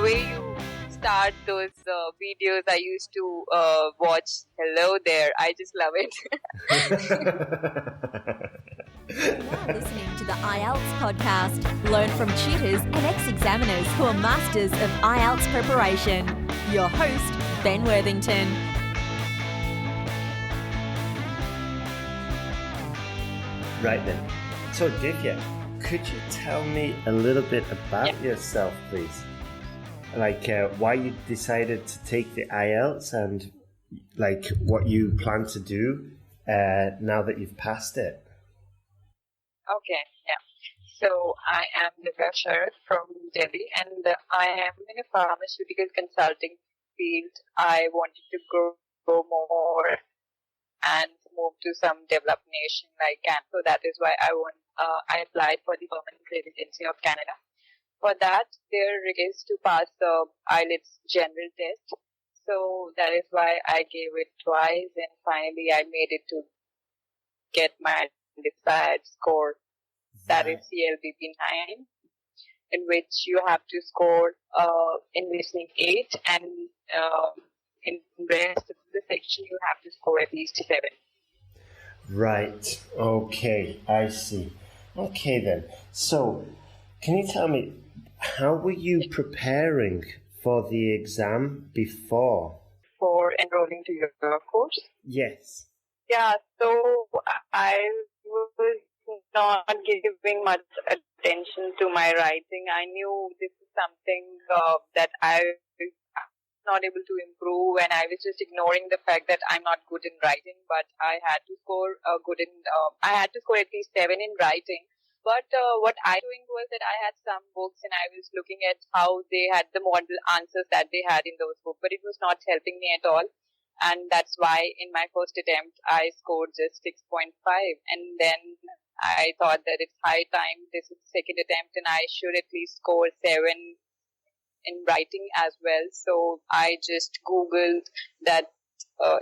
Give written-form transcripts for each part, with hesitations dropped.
way you start those videos I used to watch, hello there, I just love it. You're now listening to the IELTS podcast. Learn from tutors and ex-examiners who are masters of IELTS preparation. Your host, Ben Worthington. Right then. So Divya, could you tell me a little bit about yourself, please? Like why you decided to take the IELTS and like what you plan to do now that you've passed it. Okay, yeah. So I am Divya from Delhi, and I am in a pharmaceutical consulting field. I wanted to grow more and move to some developed nation like Canada. So that is why I applied for the permanent residency of Canada. For that, there is to pass the IELTS general test. So that is why I gave it twice, and finally I made it to get my desired score. That is CLBP 9, in which you have to score in listening 8, and in the rest of the section you have to score at least 7. Right. Okay, I see. Okay then. So, can you tell me, how were you preparing for the exam before? For enrolling to your course? Yes. Yeah, so I was not giving much attention to my writing. I knew this is something that I was not able to improve, and I was just ignoring the fact that I'm not good in writing, but I had to score I had to score at least 7 in writing. But what I was doing was that I had some books and I was looking at how they had the model answers that they had in those books, but it was not helping me at all. And that's why in my first attempt, I scored just 6.5. And then I thought that it's high time. This is the second attempt and I should at least score 7 in writing as well. So I just Googled that,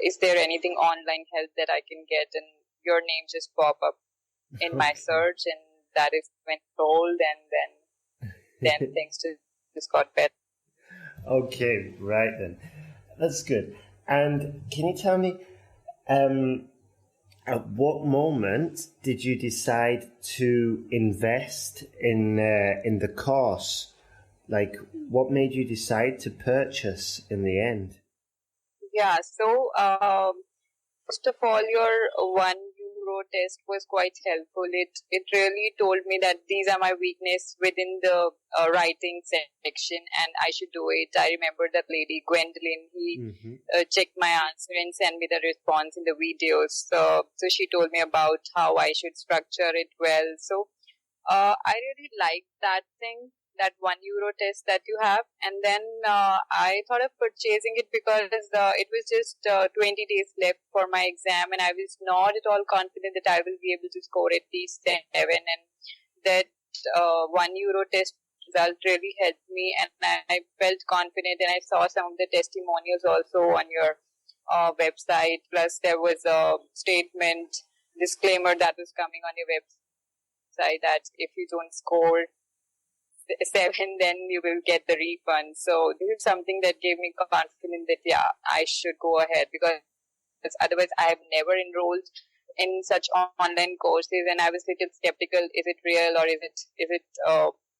is there anything online help that I can get? And your name just pop up in my search, and that is when told, and then things just got better. Okay, right then. That's good. And can you tell me, at what moment did you decide to invest in the course? Like, what made you decide to purchase in the end? Yeah, so first of all, your €1 test was quite helpful. It really told me that these are my weaknesses within the writing section, and I should do it. I remember that lady Gwendolyn. He checked my answer and sent me the response in the videos. So she told me about how I should structure it well. So I really liked that thing, that €1 test that you have. And then I thought of purchasing it because it was just 20 days left for my exam, and I was not at all confident that I will be able to score at least 7. And that €1 test result really helped me, and I felt confident, and I saw some of the testimonials also on your website. Plus there was a disclaimer that was coming on your website that if you don't score 7, then you will get the refund. So this is something that gave me confidence that I should go ahead, because otherwise I have never enrolled in such online courses, and I was a little skeptical: is it real or is it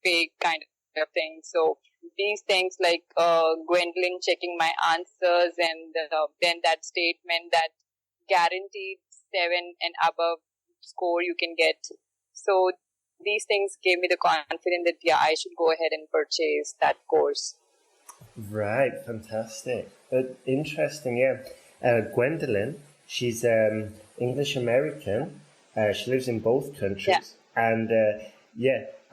fake kind of thing? So these things like Gwendolyn checking my answers, and then that statement that guaranteed 7 and above score you can get. So these things gave me the confidence that I should go ahead and purchase that course. Right, fantastic. Interesting, yeah. Gwendolyn, she's English American. She lives in both countries, and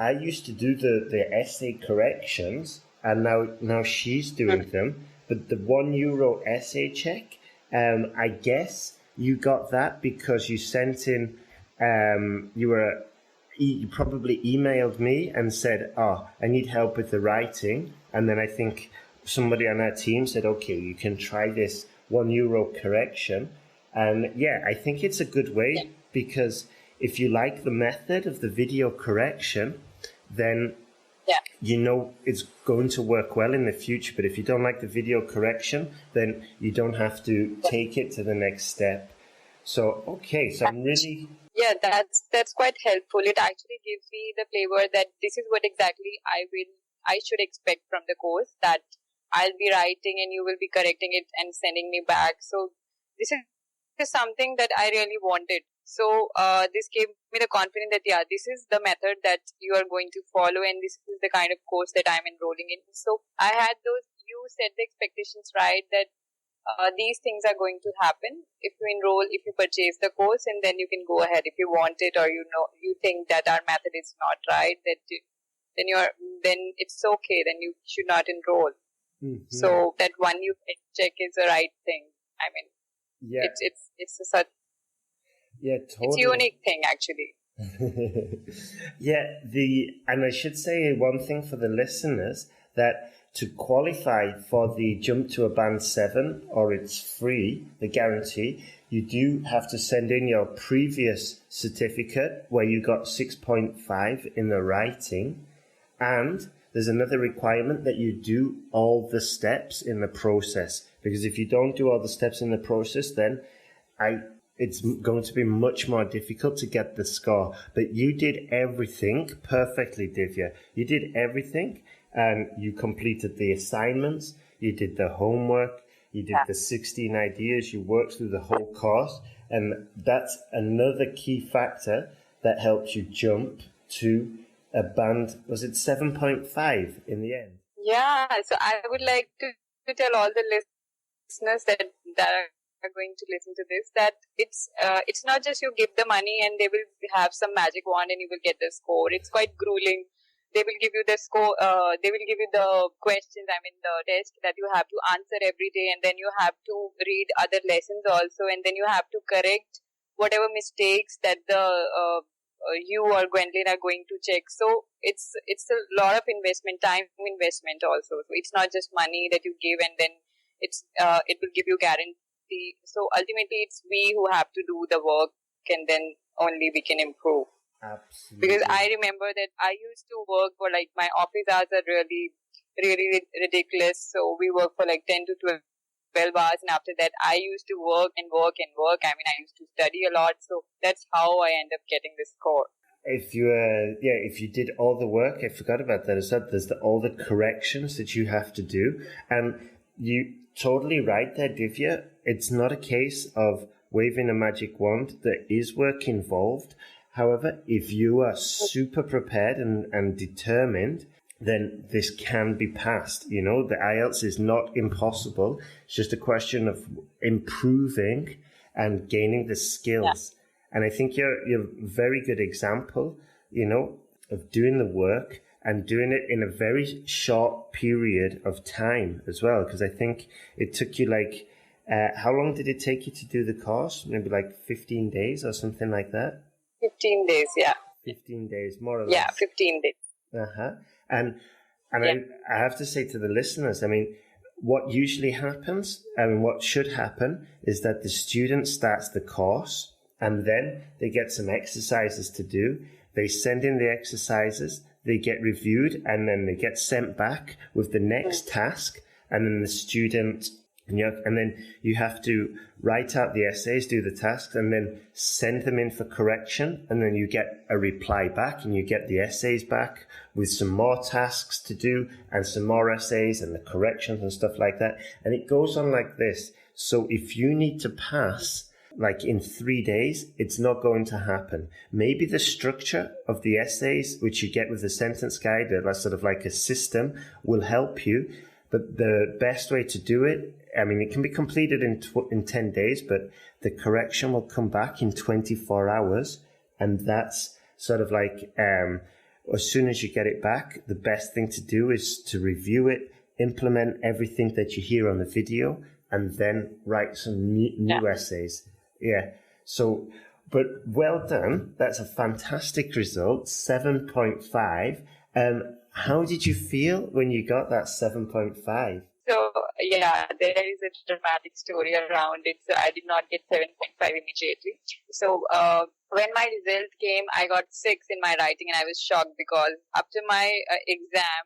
I used to do the essay corrections, and now she's doing them. But the €1 essay check, I guess you got that because you sent in. You probably emailed me and said, I need help with the writing. And then I think somebody on our team said, okay, you can try this €1 correction. And I think it's a good way, because if you like the method of the video correction, then you know it's going to work well in the future. But if you don't like the video correction, then you don't have to take it to the next step. So, okay, so I'm really... Yeah, that's quite helpful. It actually gives me the flavor that this is what exactly I should expect from the course, that I'll be writing and you will be correcting it and sending me back. So this is something that I really wanted. So this gave me the confidence that, yeah, this is the method that you are going to follow and this is the kind of course that I'm enrolling in. So I had you set the expectations right, that these things are going to happen if you enroll, if you purchase the course, and then you can go ahead if you want it, or you think that our method is not right, then it's okay, then you should not enroll. Mm-hmm. So that one you check is the right thing. I mean, yeah, it's a such, yeah, totally. It's a unique thing actually. Yeah, and I should say one thing for the listeners, that to qualify for the jump to a band 7, or it's free, the guarantee, you do have to send in your previous certificate where you got 6.5 in the writing, and there's another requirement that you do all the steps in the process, because if you don't do all the steps in the process, then it's going to be much more difficult to get the score. But you did everything perfectly, Divya. You did everything, and you completed the assignments, you did the homework, you did the 16 ideas, you worked through the whole course, and that's another key factor that helps you jump to a band, was it 7.5 in the end? Yeah, so I would like to tell all the listeners that are going to listen to this, that it's not just you give the money and they will have some magic wand and you will get the score. It's quite grueling. They will give you the score, they will give you the questions, the test that you have to answer every day, and then you have to read other lessons also, and then you have to correct whatever mistakes that you or Gwendolyn are going to check. So it's a lot of investment, time investment also. So it's not just money that you give and then it will give you guarantee. So ultimately it's we who have to do the work, and then only we can improve. Absolutely. Because I remember that I used to work for my office hours are really, really ridiculous. So we work for 10 to 12 hours, and after that I used to work and work and work. I used to study a lot. So that's how I end up getting this score. If you did all the work, I forgot about that. There's all the corrections that you have to do. And you totally right there, Divya. It's not a case of waving a magic wand. There is work involved. However, if you are super prepared and determined, then this can be passed. The IELTS is not impossible. It's just a question of improving and gaining the skills. Yeah. And I think you're a very good example, of doing the work and doing it in a very short period of time as well. Because I think it took you how long did it take you to do the course? Maybe 15 days or something like that? 15 days, yeah. 15 days, more or less. Yeah, 15 days. Uh-huh. And I have to say to the listeners, what usually happens, what should happen, is that the student starts the course and then they get some exercises to do. They send in the exercises, they get reviewed, and then they get sent back with the next task, and then the student... And then you have to write out the essays, do the tasks, and then send them in for correction. And then you get a reply back and you get the essays back with some more tasks to do and some more essays and the corrections and stuff like that. And it goes on like this. So if you need to pass in 3 days, it's not going to happen. Maybe the structure of the essays, which you get with the sentence guide, that's sort of like a system, will help you. But the best way to do it, it can be completed in 10 days, but the correction will come back in 24 hours. And that's sort of as soon as you get it back, the best thing to do is to review it, implement everything that you hear on the video, and then write some new essays. Yeah. So, but well done. That's a fantastic result, 7.5. How did you feel when you got that 7.5? So yeah, there is a dramatic story around it. So I did not get 7.5 immediately. So when my result came, I got 6 in my writing, and I was shocked because after my exam,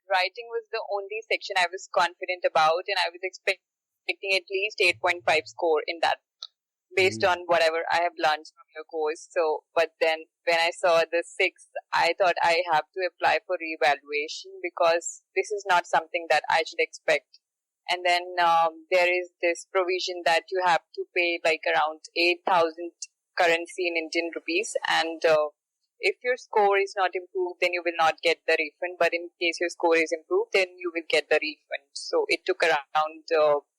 writing was the only section I was confident about, and I was expecting at least 8.5 score in that, based on whatever I have learned from your course. So, but then when I saw the 6, I thought I have to apply for reevaluation because this is not something that I should expect. And then there is this provision that you have to pay like around 8,000 currency in Indian rupees, and if your score is not improved, then you will not get the refund. But in case your score is improved, then you will get the refund. So it took around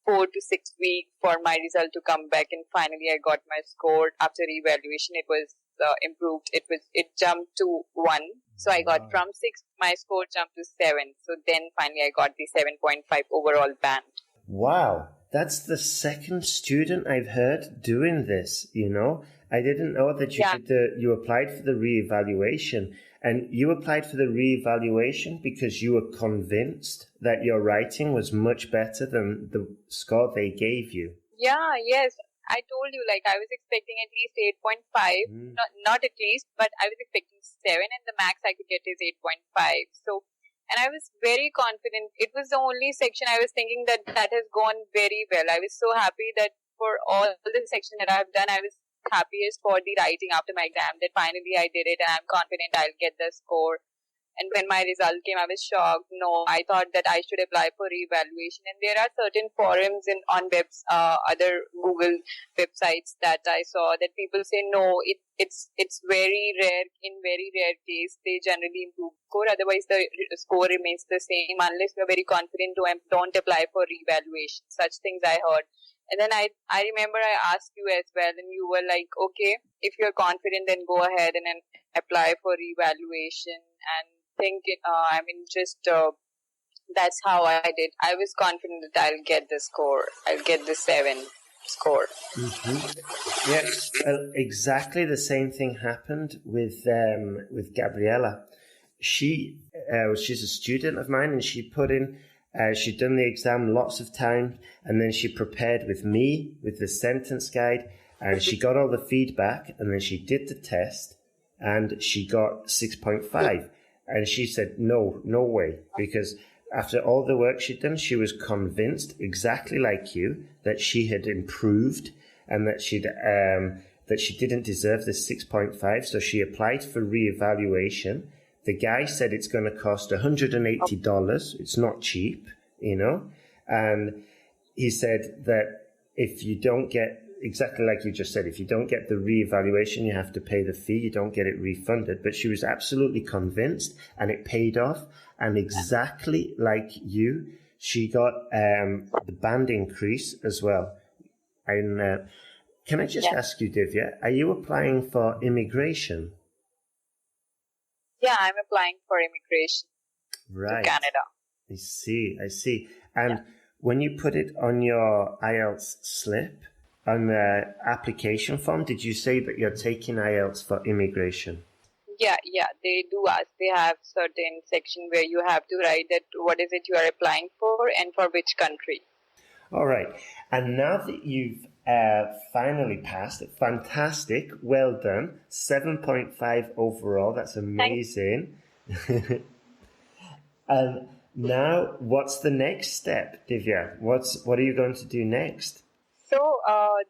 4 to 6 weeks for my result to come back, and finally I got my score. After evaluation, it was improved. It jumped to 1. So I got from 6, my score jumped to 7. So then finally I got the 7.5 overall band. Wow, that's the second student I've heard doing this, you know. I didn't know that you applied for the reevaluation, and you applied for the reevaluation because you were convinced that your writing was much better than the score they gave you. Yeah, yes. I told you, like, I was expecting at least 8.5, not at least, but I was expecting 7, and the max I could get is 8.5. So, and I was very confident. It was the only section I was thinking that has gone very well. I was so happy that for all the section that I've done, I was happiest for the writing after my exam, that finally I did it and I'm confident I'll get the score. And when my result came, I was shocked. No, I thought that I should apply for reevaluation. And there are certain forums on other Google websites that I saw that people say, no, it's very rare. In very rare case, they generally improve score. Otherwise, the score remains the same. Unless you're very confident, don't apply for reevaluation. Such things I heard. And then I remember I asked you as well, and you were like, okay, if you're confident, then go ahead and then apply for reevaluation. And that's how I did. I was confident that I'll get the score. I'll get the 7 score. Mm-hmm. Yeah, well, exactly the same thing happened with Gabriella. She's a student of mine, and she put in. She'd done the exam lots of times, and then she prepared with me with the sentence guide, and she got all the feedback, and then she did the test, and she got 6.5. And she said, no way, because after all the work she'd done, she was convinced, exactly like you, that she had improved and that she didn't deserve the 6.5. So she applied for reevaluation. The guy said it's going to cost $180. It's not cheap, you know. And he said that if you don't get, exactly like you just said, if you don't get the reevaluation, you have to pay the fee. You don't get it refunded. But she was absolutely convinced, and it paid off. And exactly like you, she got the band increase as well. And can I just ask you, Divya, are you applying for immigration? Yeah, I'm applying for immigration to Canada. I see. And when you put it on your IELTS slip, on the application form, did you say that you're taking IELTS for immigration? Yeah, they do ask. They have certain section where you have to write that what is it you are applying for and for which country. All right. And now that you've finally passed it, fantastic, well done. 7.5 overall, that's amazing. And now, what's the next step, Divya? What are you going to do next? So,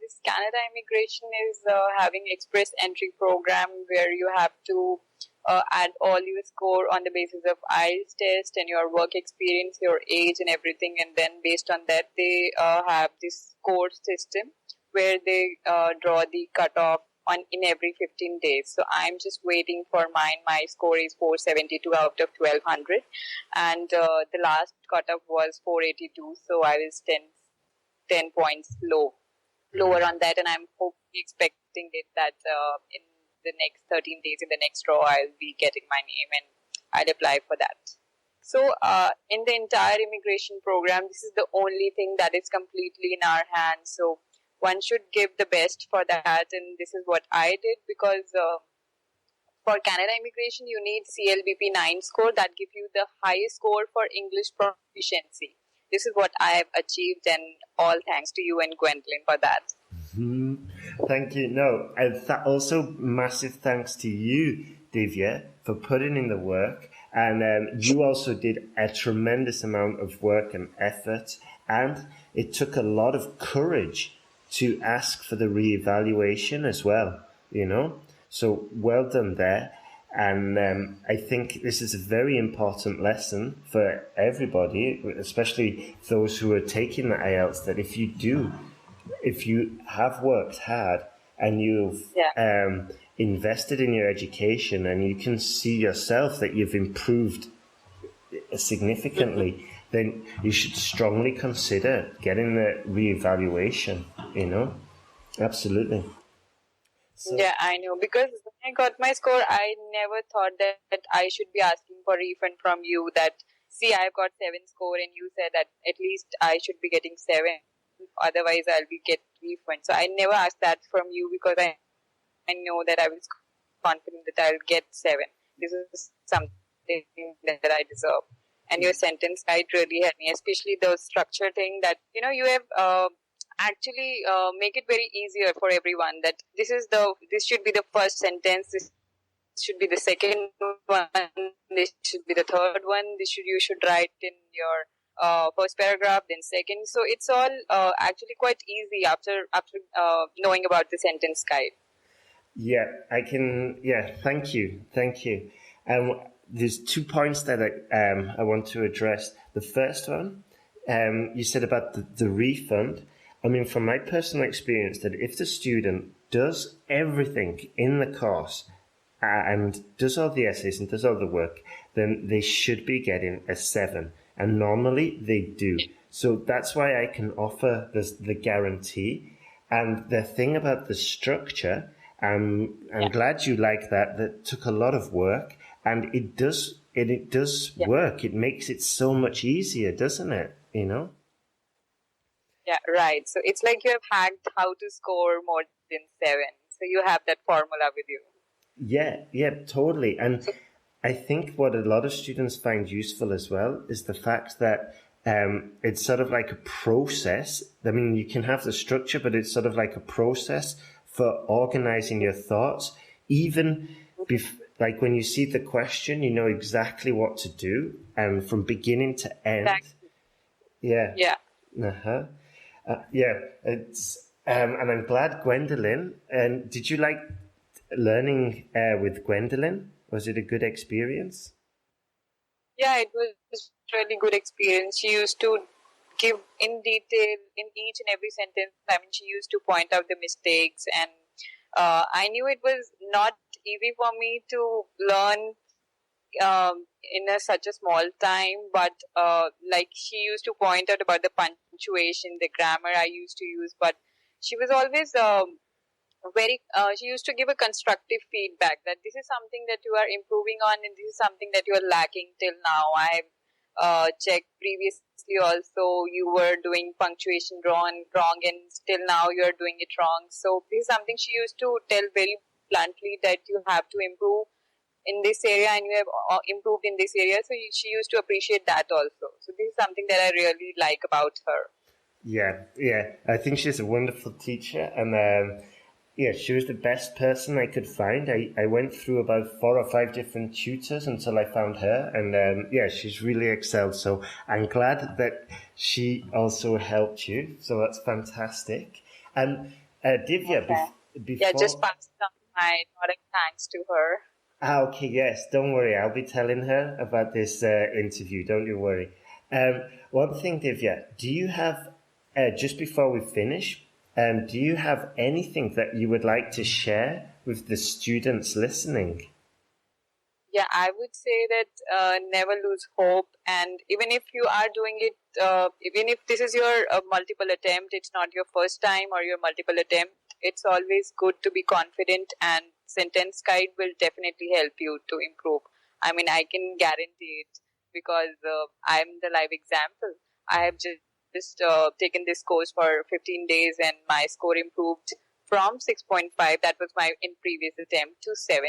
this Canada immigration is having express entry program where you have to add all your score on the basis of IELTS test and your work experience, your age and everything. And then based on that, they have this score system where they draw the cutoff in every 15 days. So I'm just waiting for mine. My score is 472 out of 1200. And the last cutoff was 482. So I was 10 points lower on that, and I'm hopefully expecting it that in the next 13 days, in the next draw, I'll be getting my name and I'll apply for that. So in the entire immigration program, this is the only thing that is completely in our hands. So one should give the best for that, and this is what I did, because for Canada immigration, you need CLBP 9 score that gives you the highest score for English proficiency. this is what I have achieved, and all thanks to you and Gwendolyn for that. Thank you. No, and also massive thanks to you, Divya, for putting in the work. And you also did a tremendous amount of work and effort. And it took a lot of courage to ask for the reevaluation as well, you know. So well done there. And I think this is a very important lesson for everybody, especially those who are taking the IELTS, that if you have worked hard and you've invested in your education and you can see yourself that you've improved significantly, then you should strongly consider getting the reevaluation, you know? Absolutely. So, yeah, I know. Because when I got my score, I never thought that I should be asking for refund from you. That, see, I've got 7 score and you said that at least I should be getting 7. Otherwise, I'll be get refund. So I never asked that from you because I know that I was confident that I'll get 7. This is something that I deserve. And your sentence guide really helped me, especially the structure thing that, you know, you have actually make it very easier for everyone that this should be the first sentence, this should be the second one, this should be the third one, you should write in your first paragraph, then second. So it's all actually quite easy after knowing about the sentence guide. Yeah, I can. Yeah, thank you. There's 2 points that I want to address. The first one, you said about the refund. I mean, from my personal experience, that if the student does everything in the course and does all the essays and does all the work, then they should be getting a 7. And normally they do. So that's why I can offer the guarantee. And the thing about the structure, I'm glad you like that. That took a lot of work, and it does work. It makes it so much easier, doesn't it? You know? Yeah, right. So it's like you have hacked how to score more than 7. So you have that formula with you. Yeah, totally. And I think what a lot of students find useful as well is the fact that it's sort of like a process. I mean, you can have the structure, but it's sort of like a process for organizing your thoughts. Even like when you see the question, you know exactly what to do, and from beginning to end. Exactly. Yeah. Yeah. It's and I'm glad Gwendolyn. And did you like learning with Gwendolyn? Was it a good experience? Yeah, it was really good experience. She used to give in detail in each and every sentence. I mean, she used to point out the mistakes, and I knew it was not easy for me to learn in such a small time, but like she used to point out about the punctuation, the grammar I used to use, but she was always she used to give a constructive feedback that this is something that you are improving on and this is something that you are lacking till now. I've checked previously also you were doing punctuation wrong and still now you are doing it wrong. So this is something she used to tell very bluntly that you have to improve in this area and you have improved in this area. So she used to appreciate that also. So this is something that I really like about her. Yeah. I think she's a wonderful teacher, and she was the best person I could find. I went through about 4 or 5 different tutors until I found her, and she's really excelled. So I'm glad that she also helped you. So that's fantastic. And Divya, before... just pass on my thanks to her. Okay, yes, don't worry. I'll be telling her about this interview. Don't you worry. One thing, Divya, do you have, just before we finish, do you have anything that you would like to share with the students listening? Yeah, I would say that never lose hope. And even if you are doing it, even if this is your multiple attempt, it's not your first time or your multiple attempt, it's always good to be confident, and sentence guide will definitely help you to improve. I mean, I can guarantee it because I'm the live example. I have just taken this course for 15 days and my score improved from 6.5, that was my in previous attempt, to 7.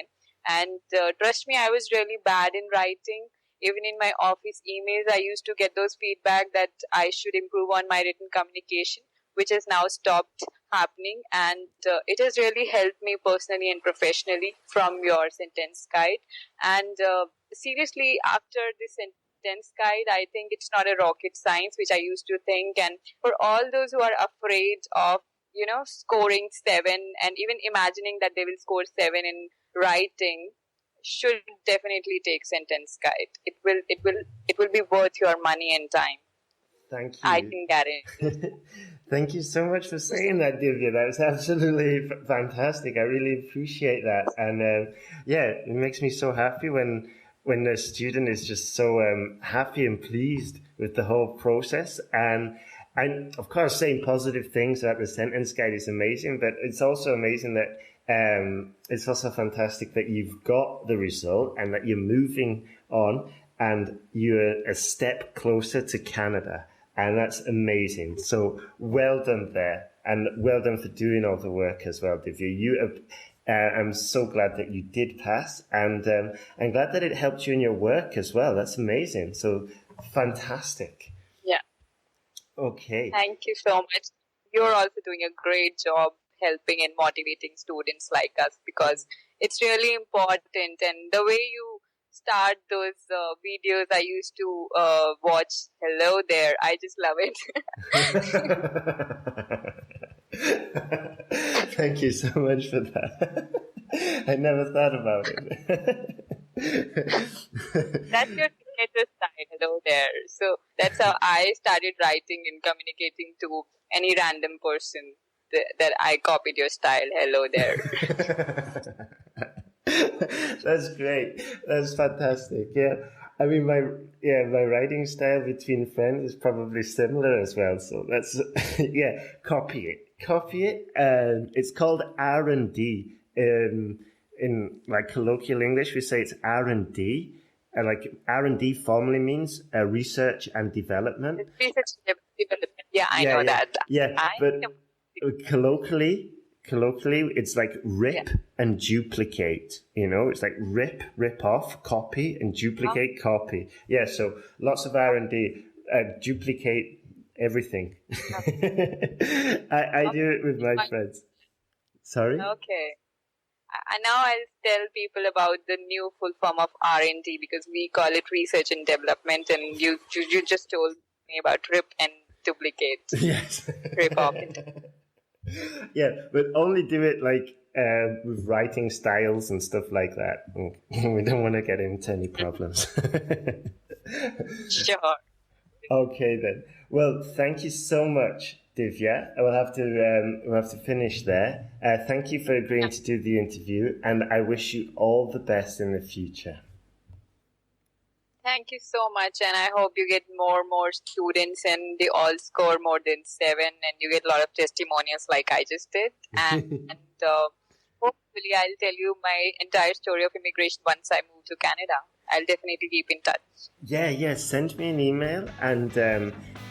And trust me, I was really bad in writing. Even in my office emails, I used to get those feedback that I should improve on my written communication, which has now stopped happening. And it has really helped me personally and professionally from your sentence guide. And seriously, after this sentence guide, I think it's not a rocket science, which I used to think. And for all those who are afraid of, scoring 7 and even imagining that they will score 7 in writing, should definitely take sentence guide. It will be worth your money and time. Thank you. I can guarantee. Thank you so much for saying that, Divya. That was absolutely fantastic. I really appreciate that. And it makes me so happy when the student is just so happy and pleased with the whole process. And of course, saying positive things about the sentence guide is amazing, but it's also amazing that it's also fantastic that you've got the result and that you're moving on and you're a step closer to Canada. And that's amazing. So well done there, and well done for doing all the work as well, Divya. I'm so glad that you did pass, and I'm glad that it helped you in your work as well. That's amazing. So fantastic. Yeah. Okay. Thank you so much. You're also doing a great job helping and motivating students like us, because it's really important. And the way you start those videos I used to watch, hello there, I just love it. Thank you so much for that. I never thought about it. That's your signature style, hello there. So that's how I started writing and communicating to any random person, that I copied your style, hello there. That's great. That's fantastic. Yeah. I mean, my writing style between friends is probably similar as well. So that's, copy it. It's called R&D. In like colloquial English, we say it's R&D. And like R&D formally means research and development. Research and development. Yeah, I know that. Yeah, but colloquially, it's like rip and duplicate. It's like rip off, copy, and duplicate, copy. Yeah, so lots of R&D, duplicate everything. I do it with my friends. Sorry? Okay. And now I'll tell people about the new full form of R&D, because we call it research and development, and you just told me about rip and duplicate. Yes. Rip off. Yeah, but only do it like with writing styles and stuff like that. We don't want to get into any problems. Sure. Okay then. Well, thank you so much, Divya. We'll have to finish there. Thank you for agreeing to do the interview, and I wish you all the best in the future. Thank you so much, and I hope you get more students and they all score more than 7, and you get a lot of testimonials like I just did. And hopefully I'll tell you my entire story of immigration once I move to Canada. I'll definitely keep in touch. Yeah, send me an email, and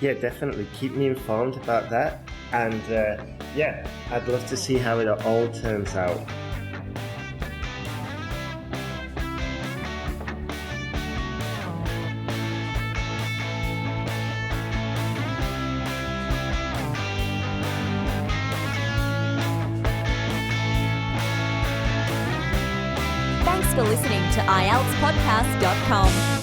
definitely keep me informed about that. And I'd love to see how it all turns out. Thanks for listening to IELTSPodcast.com.